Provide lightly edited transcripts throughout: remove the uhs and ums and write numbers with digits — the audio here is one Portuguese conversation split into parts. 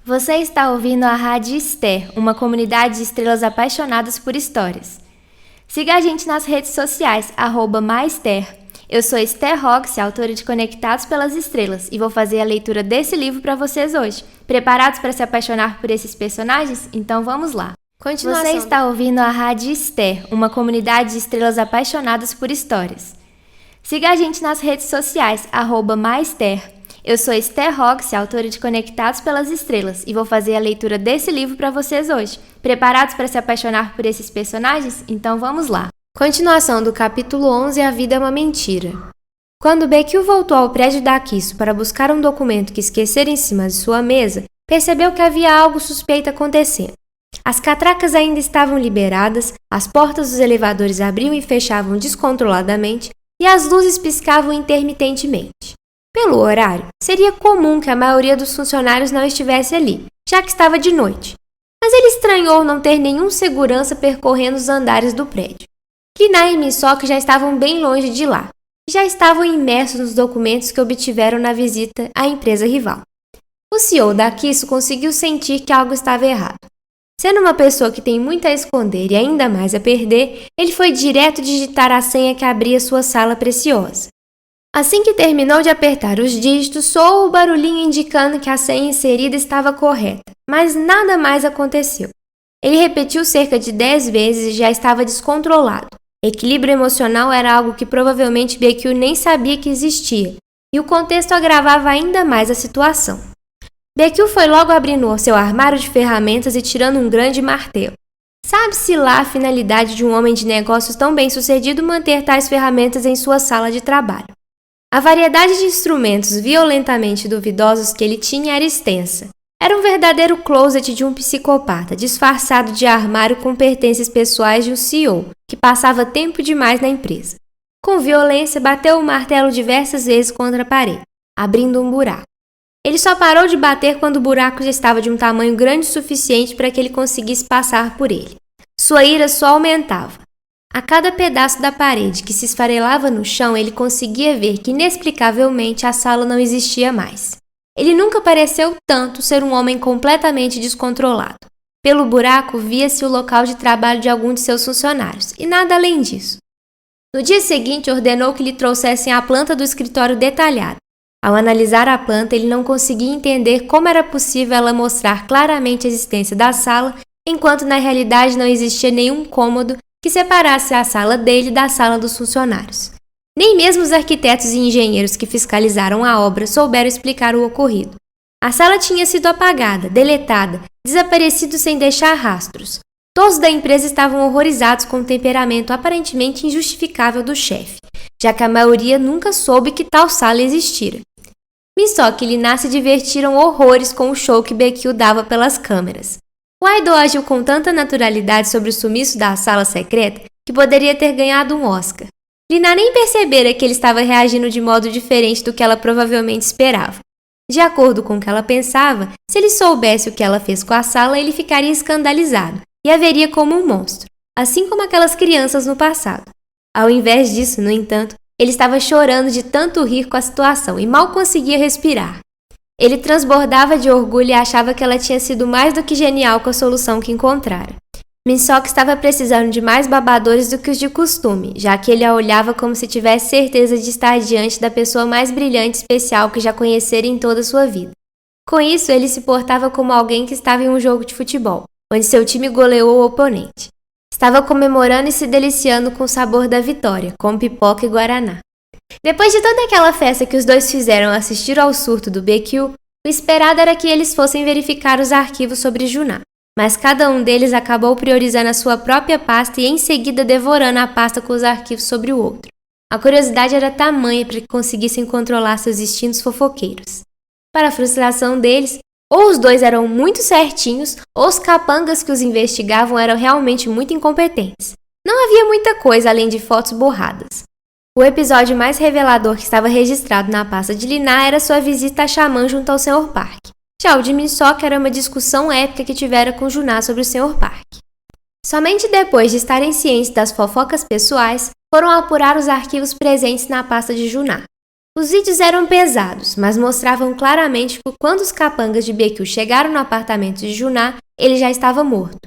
Você está ouvindo a Rádio Esther, uma comunidade de estrelas apaixonadas por histórias. Siga a gente nas redes sociais, @maester. Eu sou Esther Rox, autora de Conectados pelas Estrelas, e vou fazer a leitura desse livro para vocês hoje. Preparados para se apaixonar por esses personagens? Então vamos lá. Você está ouvindo a Rádio Esther, uma comunidade de estrelas apaixonadas por histórias. Siga a gente nas redes sociais, @maester. Eu sou Esther Rox, autora de Conectados pelas Estrelas, e vou fazer a leitura desse livro para vocês hoje. Preparados para se apaixonar por esses personagens? Então vamos lá. Continuação do capítulo 11, A Vida é uma Mentira. Quando Bequil voltou ao prédio da Akisu para buscar um documento que esquecera em cima de sua mesa, percebeu que havia algo suspeito acontecendo. As catracas ainda estavam liberadas, as portas dos elevadores abriam e fechavam descontroladamente e as luzes piscavam intermitentemente. Pelo horário, seria comum que a maioria dos funcionários não estivesse ali, já que estava de noite. Mas ele estranhou não ter nenhum segurança percorrendo os andares do prédio. Lina e Misok já estavam bem longe de lá, e já estavam imersos nos documentos que obtiveram na visita à empresa rival. O CEO da Akisu conseguiu sentir que algo estava errado. Sendo uma pessoa que tem muito a esconder e ainda mais a perder, ele foi direto digitar a senha que abria sua sala preciosa. Assim que terminou de apertar os dígitos, soou o barulhinho indicando que a senha inserida estava correta, mas nada mais aconteceu. Ele repetiu cerca de 10 vezes e já estava descontrolado. Equilíbrio emocional era algo que provavelmente Bequil nem sabia que existia, e o contexto agravava ainda mais a situação. Bequil foi logo abrindo seu armário de ferramentas e tirando um grande martelo. Sabe-se lá a finalidade de um homem de negócios tão bem-sucedido manter tais ferramentas em sua sala de trabalho. A variedade de instrumentos violentamente duvidosos que ele tinha era extensa. Era um verdadeiro closet de um psicopata, disfarçado de armário com pertences pessoais de um CEO, que passava tempo demais na empresa. Com violência, bateu o martelo diversas vezes contra a parede, abrindo um buraco. Ele só parou de bater quando o buraco já estava de um tamanho grande o suficiente para que ele conseguisse passar por ele. Sua ira só aumentava. A cada pedaço da parede que se esfarelava no chão, ele conseguia ver que, inexplicavelmente, a sala não existia mais. Ele nunca pareceu tanto ser um homem completamente descontrolado. Pelo buraco, via-se o local de trabalho de algum de seus funcionários, e nada além disso. No dia seguinte, ordenou que lhe trouxessem a planta do escritório detalhada. Ao analisar a planta, ele não conseguia entender como era possível ela mostrar claramente a existência da sala, enquanto na realidade não existia nenhum cômodo que separasse a sala dele da sala dos funcionários. Nem mesmo os arquitetos e engenheiros que fiscalizaram a obra souberam explicar o ocorrido. A sala tinha sido apagada, deletada, desaparecido sem deixar rastros. Todos da empresa estavam horrorizados com o temperamento aparentemente injustificável do chefe, já que a maioria nunca soube que tal sala existira. Misok e Lina se divertiram horrores com o show que Bequil dava pelas câmeras. O idol agiu com tanta naturalidade sobre o sumiço da sala secreta que poderia ter ganhado um Oscar. Lina nem percebera que ele estava reagindo de modo diferente do que ela provavelmente esperava. De acordo com o que ela pensava, se ele soubesse o que ela fez com a sala, ele ficaria escandalizado e a veria como um monstro, assim como aquelas crianças no passado. Ao invés disso, no entanto, ele estava chorando de tanto rir com a situação e mal conseguia respirar. Ele transbordava de orgulho e achava que ela tinha sido mais do que genial com a solução que encontrara. Misok estava precisando de mais babadores do que os de costume, já que ele a olhava como se tivesse certeza de estar diante da pessoa mais brilhante e especial que já conhecera em toda a sua vida. Com isso, ele se portava como alguém que estava em um jogo de futebol, onde seu time goleou o oponente. Estava comemorando e se deliciando com o sabor da vitória, com pipoca e guaraná. Depois de toda aquela festa que os dois fizeram assistir ao surto do Bequil, o esperado era que eles fossem verificar os arquivos sobre Juná, mas cada um deles acabou priorizando a sua própria pasta e em seguida devorando a pasta com os arquivos sobre o outro. A curiosidade era tamanha para que conseguissem controlar seus instintos fofoqueiros. Para a frustração deles, ou os dois eram muito certinhos, ou os capangas que os investigavam eram realmente muito incompetentes. Não havia muita coisa além de fotos borradas. O episódio mais revelador que estava registrado na pasta de Lina era sua visita a Xamã junto ao Sr. Park. Já o de Misok era uma discussão épica que tivera com Juná sobre o Sr. Park. Somente depois de estarem cientes das fofocas pessoais, foram apurar os arquivos presentes na pasta de Juná. Os vídeos eram pesados, mas mostravam claramente que quando os capangas de BQ chegaram no apartamento de Juná, ele já estava morto.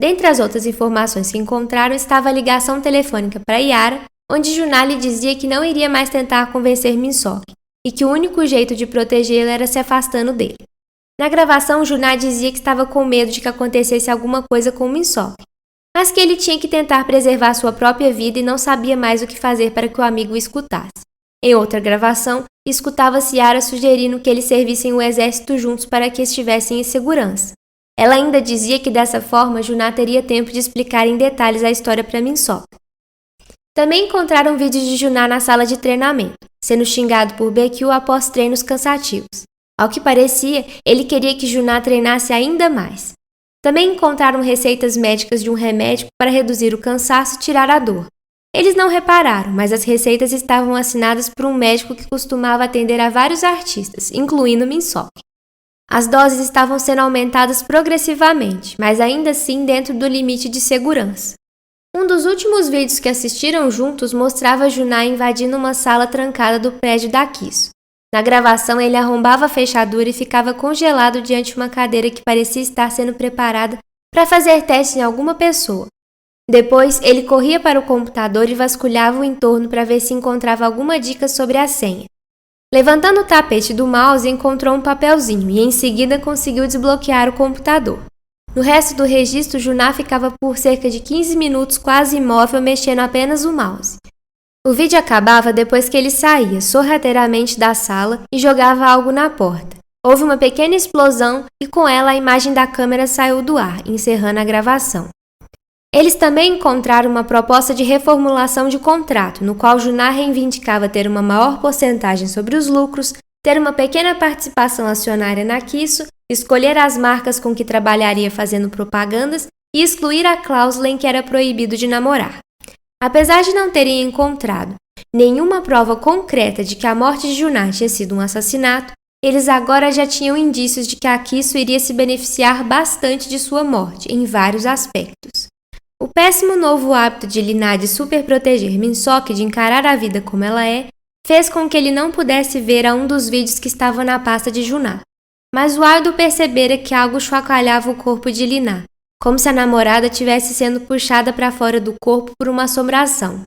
Dentre as outras informações que encontraram estava a ligação telefônica para Yara, onde Juná lhe dizia que não iria mais tentar convencer Min-Seok e que o único jeito de protegê-lo era se afastando dele. Na gravação, Juná dizia que estava com medo de que acontecesse alguma coisa com Min-Seok, mas que ele tinha que tentar preservar sua própria vida e não sabia mais o que fazer para que o amigo o escutasse. Em outra gravação, escutava-se Yara sugerindo que eles servissem o exército juntos para que estivessem em segurança. Ela ainda dizia que dessa forma Juná teria tempo de explicar em detalhes a história para Min-Seok. Também encontraram vídeos de Juná na sala de treinamento, sendo xingado por BQ após treinos cansativos. Ao que parecia, ele queria que Juná treinasse ainda mais. Também encontraram receitas médicas de um remédio para reduzir o cansaço e tirar a dor. Eles não repararam, mas as receitas estavam assinadas por um médico que costumava atender a vários artistas, incluindo Min-Seok. As doses estavam sendo aumentadas progressivamente, mas ainda assim dentro do limite de segurança. Um dos últimos vídeos que assistiram juntos mostrava Juná invadindo uma sala trancada do prédio da Kiso. Na gravação, ele arrombava a fechadura e ficava congelado diante de uma cadeira que parecia estar sendo preparada para fazer teste em alguma pessoa. Depois, ele corria para o computador e vasculhava o entorno para ver se encontrava alguma dica sobre a senha. Levantando o tapete do mouse, encontrou um papelzinho e em seguida conseguiu desbloquear o computador. No resto do registro, Juná ficava por cerca de 15 minutos quase imóvel mexendo apenas o mouse. O vídeo acabava depois que ele saía sorrateiramente da sala e jogava algo na porta. Houve uma pequena explosão e com ela a imagem da câmera saiu do ar, encerrando a gravação. Eles também encontraram uma proposta de reformulação de contrato, no qual Juná reivindicava ter uma maior porcentagem sobre os lucros, ter uma pequena participação acionária na Kiso, escolher as marcas com que trabalharia fazendo propagandas e excluir a cláusula em que era proibido de namorar. Apesar de não terem encontrado nenhuma prova concreta de que a morte de Juná tinha sido um assassinato, eles agora já tinham indícios de que a Kiso iria se beneficiar bastante de sua morte, em vários aspectos. O péssimo novo hábito de Liná de superproteger Min-Seok e de encarar a vida como ela é, fez com que ele não pudesse ver a um dos vídeos que estava na pasta de Juná. Mas o Aido percebera que algo chacoalhava o corpo de Liná, como se a namorada tivesse sendo puxada para fora do corpo por uma assombração.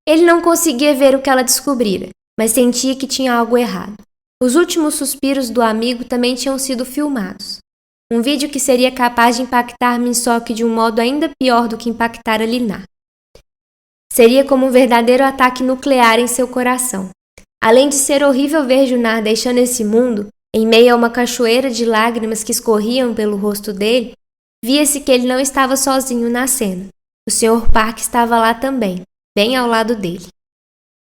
Ele não conseguia ver o que ela descobrira, mas sentia que tinha algo errado. Os últimos suspiros do amigo também tinham sido filmados. Um vídeo que seria capaz de impactar Min-Seok de um modo ainda pior do que impactara Liná. Seria como um verdadeiro ataque nuclear em seu coração. Além de ser horrível ver Juná deixando esse mundo, em meio a uma cachoeira de lágrimas que escorriam pelo rosto dele, via-se que ele não estava sozinho na cena. O Sr. Park estava lá também, bem ao lado dele.